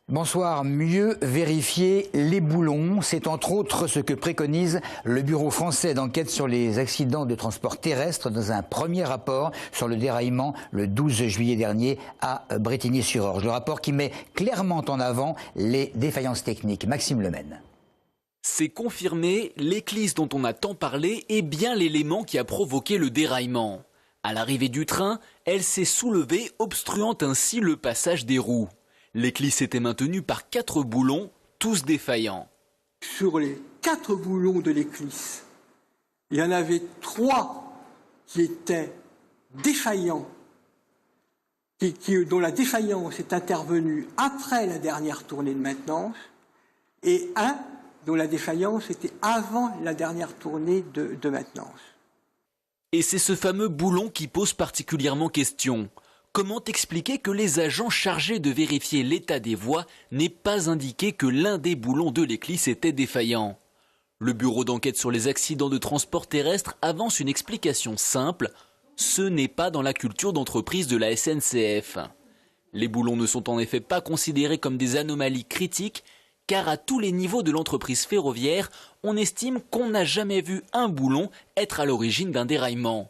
Bonsoir. Mieux vérifier les boulons, c'est entre autres ce que préconise le Bureau français d'enquête sur les accidents de transport terrestre dans un premier rapport sur le déraillement le 12 juillet dernier à Brétigny-sur-Orge. Le rapport qui met clairement en avant les défaillances techniques. Maxime Lemaine. C'est confirmé, l'éclisse dont on a tant parlé est bien l'élément qui a provoqué le déraillement. À l'arrivée du train, elle s'est soulevée, obstruant ainsi le passage des roues. L'éclisse était maintenue par 4 boulons, tous défaillants. Sur les 4 boulons de l'éclisse, il y en avait 3 qui étaient défaillants, dont la défaillance est intervenue après la dernière tournée de maintenance, et un dont la défaillance était avant la dernière tournée de maintenance. Et c'est ce fameux boulon qui pose particulièrement question. Comment expliquer que les agents chargés de vérifier l'état des voies n'aient pas indiqué que l'un des boulons de l'éclisse était défaillant? Le bureau d'enquête sur les accidents de transport terrestre avance une explication simple. Ce n'est pas dans la culture d'entreprise de la SNCF. Les boulons ne sont en effet pas considérés comme des anomalies critiques, car à tous les niveaux de l'entreprise ferroviaire, on estime qu'on n'a jamais vu un boulon être à l'origine d'un déraillement.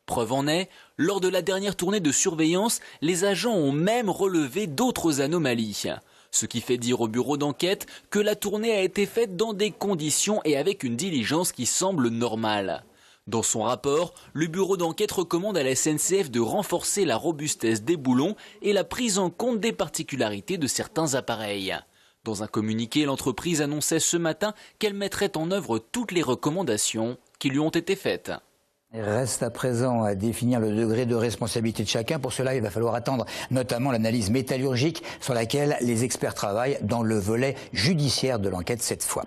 Preuve en est, lors de la dernière tournée de surveillance, les agents ont même relevé d'autres anomalies. Ce qui fait dire au bureau d'enquête que la tournée a été faite dans des conditions et avec une diligence qui semble normale. Dans son rapport, le bureau d'enquête recommande à la SNCF de renforcer la robustesse des boulons et la prise en compte des particularités de certains appareils. Dans un communiqué, l'entreprise annonçait ce matin qu'elle mettrait en œuvre toutes les recommandations qui lui ont été faites. Reste à présent à définir le degré de responsabilité de chacun. Pour cela, il va falloir attendre notamment l'analyse métallurgique sur laquelle les experts travaillent dans le volet judiciaire de l'enquête cette fois.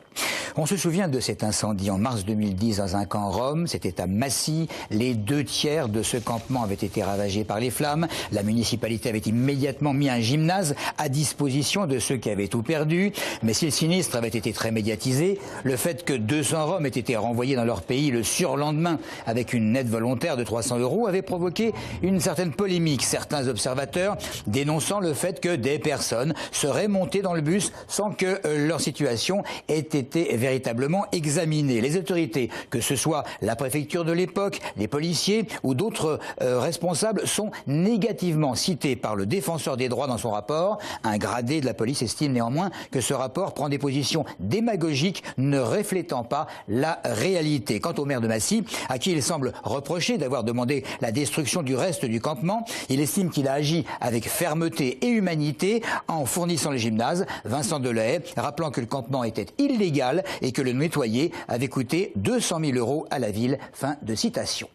On se souvient de cet incendie en mars 2010 dans un camp rom, c'était à Massy. Les 2/3 de ce campement avaient été ravagés par les flammes. La municipalité avait immédiatement mis un gymnase à disposition de ceux qui avaient tout perdu. Mais si le sinistre avait été très médiatisé, le fait que 200 Roms aient été renvoyés dans leur pays le surlendemain avec une aide volontaire de 300 € avait provoqué une certaine polémique. Certains observateurs dénonçant le fait que des personnes seraient montées dans le bus sans que leur situation ait été véritablement examinée. Les autorités, que ce soit la préfecture de l'époque, les policiers ou d'autres responsables, sont négativement cités par le défenseur des droits dans son rapport. Un gradé de la police estime néanmoins que ce rapport prend des positions démagogiques ne reflétant pas la réalité. Quant au maire de Massy, à qui il semble reproché d'avoir demandé la destruction du reste du campement, il estime qu'il a agi avec fermeté et humanité en fournissant le gymnase. Vincent Delahaye rappelant que le campement était illégal et que le nettoyer avait coûté 200 000 € à la ville. Fin de citation.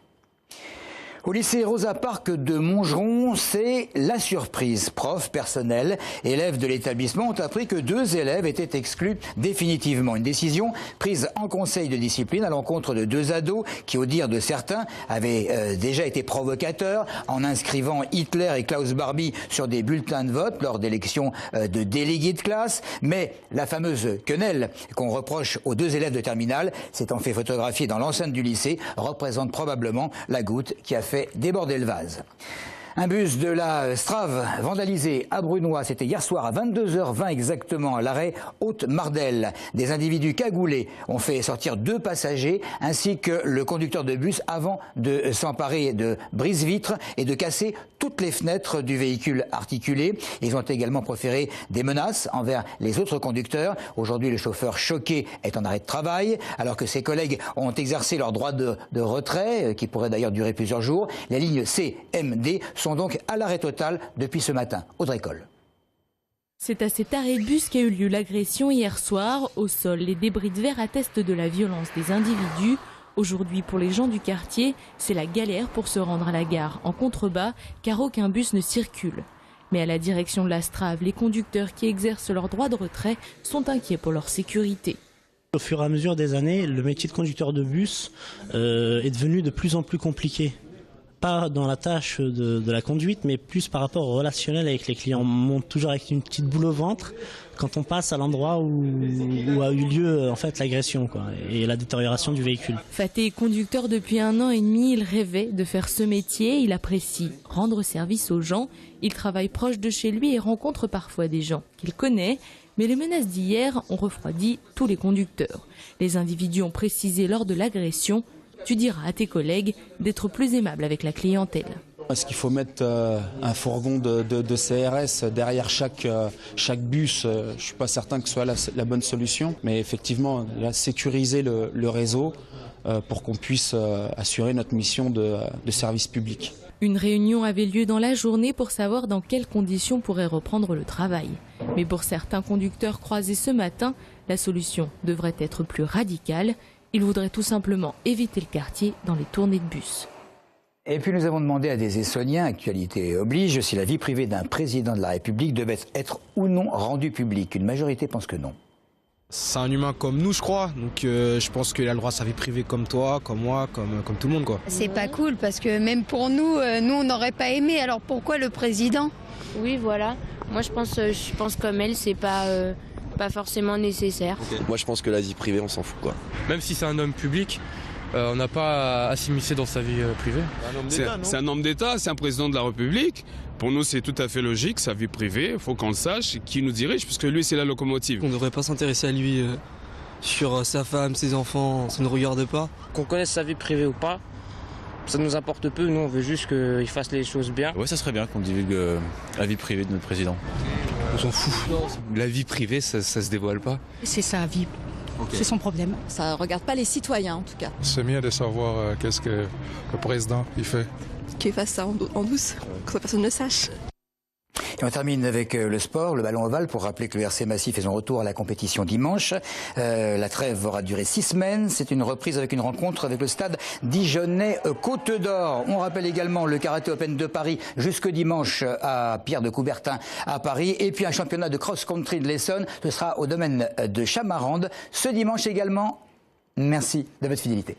Au lycée Rosa Parks de Montgeron, c'est la surprise. Profs, personnel, élèves de l'établissement ont appris que 2 élèves étaient exclus définitivement. Une décision prise en conseil de discipline à l'encontre de 2 ados qui, au dire de certains, avaient déjà été provocateurs en inscrivant Hitler et Klaus Barbie sur des bulletins de vote lors d'élections de délégués de classe. Mais la fameuse quenelle qu'on reproche aux 2 élèves de terminale, s'étant fait photographier dans l'enceinte du lycée, représente probablement la goutte qui a fait déborder le vase. Un bus de la Strave vandalisé à Brunois, c'était hier soir à 22h20 exactement, à l'arrêt Haute-Mardelle. Des individus cagoulés ont fait sortir 2 passagers ainsi que le conducteur de bus avant de s'emparer de brise-vitres et de casser toutes les fenêtres du véhicule articulé. Ils ont également proféré des menaces envers les autres conducteurs. Aujourd'hui, le chauffeur choqué est en arrêt de travail alors que ses collègues ont exercé leur droit de retrait qui pourrait d'ailleurs durer plusieurs jours. Les lignes C, M, D sont donc à l'arrêt total depuis ce matin. Audrey Coll. C'est à cet arrêt de bus qu'a eu lieu l'agression hier soir. Au sol, les débris de verre attestent de la violence des individus. Aujourd'hui, pour les gens du quartier, c'est la galère pour se rendre à la gare en contrebas, car aucun bus ne circule. Mais à la direction de la Strave, les conducteurs qui exercent leur droit de retrait sont inquiets pour leur sécurité. Au fur et à mesure des années, le métier de conducteur de bus est devenu de plus en plus compliqué. Pas dans la tâche de la conduite, mais plus par rapport au relationnel avec les clients. On monte toujours avec une petite boule au ventre quand on passe à l'endroit où a eu lieu en fait l'agression et la détérioration du véhicule. Faté est conducteur depuis 1 an et demi, il rêvait de faire ce métier, il apprécie rendre service aux gens, il travaille proche de chez lui et rencontre parfois des gens qu'il connaît, mais les menaces d'hier ont refroidi tous les conducteurs. Les individus ont précisé lors de l'agression: tu diras à tes collègues d'être plus aimables avec la clientèle. Est-ce qu'il faut mettre un fourgon de CRS derrière chaque bus? Je ne suis pas certain que ce soit la bonne solution. Mais effectivement, sécuriser le réseau pour qu'on puisse assurer notre mission de service public. Une réunion avait lieu dans la journée pour savoir dans quelles conditions pourrait reprendre le travail. Mais pour certains conducteurs croisés ce matin, la solution devrait être plus radicale. Ils voudraient tout simplement éviter le quartier dans les tournées de bus. Et puis nous avons demandé à des Essonniens, actualité oblige, si la vie privée d'un président de la République devait être ou non rendue publique. Une majorité pense que non. C'est un humain comme nous, je crois. Donc je pense qu'il a le droit à sa vie privée comme toi, comme moi, comme tout le monde, quoi. C'est pas cool parce que même pour nous, on n'aurait pas aimé. Alors pourquoi le président? Oui, voilà. Moi, je pense comme elle, c'est pas forcément nécessaire. Okay. Moi, je pense que la vie privée, on s'en fout, quoi. Même si c'est un homme public, on n'a pas à s'immiscer dans sa vie privée. C'est un homme d'État, c'est un président de la République. Pour nous, c'est tout à fait logique, sa vie privée, il faut qu'on le sache, qui nous dirige, puisque lui, c'est la locomotive. On ne devrait pas s'intéresser à lui sur sa femme, ses enfants, ça ne nous regarde pas. Qu'on connaisse sa vie privée ou pas, ça nous importe peu, nous on veut juste qu'il fasse les choses bien. Ouais, ça serait bien qu'on divulgue la vie privée de notre président. On s'en fout. La vie privée, ça se dévoile pas. C'est sa vie. Okay. C'est son problème. Ça ne regarde pas les citoyens en tout cas. C'est mieux de savoir qu'est-ce que le président il fait. Qu'il fasse ça en douce, que personne ne le sache. Et on termine avec le sport, le ballon ovale, pour rappeler que le RC Massif fait son retour à la compétition dimanche. La trêve aura duré 6 semaines. C'est une reprise avec une rencontre avec le stade dijonnais Côte d'Or. On rappelle également le Karaté Open de Paris jusque dimanche à Pierre de Coubertin à Paris. Et puis un championnat de cross-country de l'Essonne. Ce sera au domaine de Chamarande ce dimanche également. Merci de votre fidélité.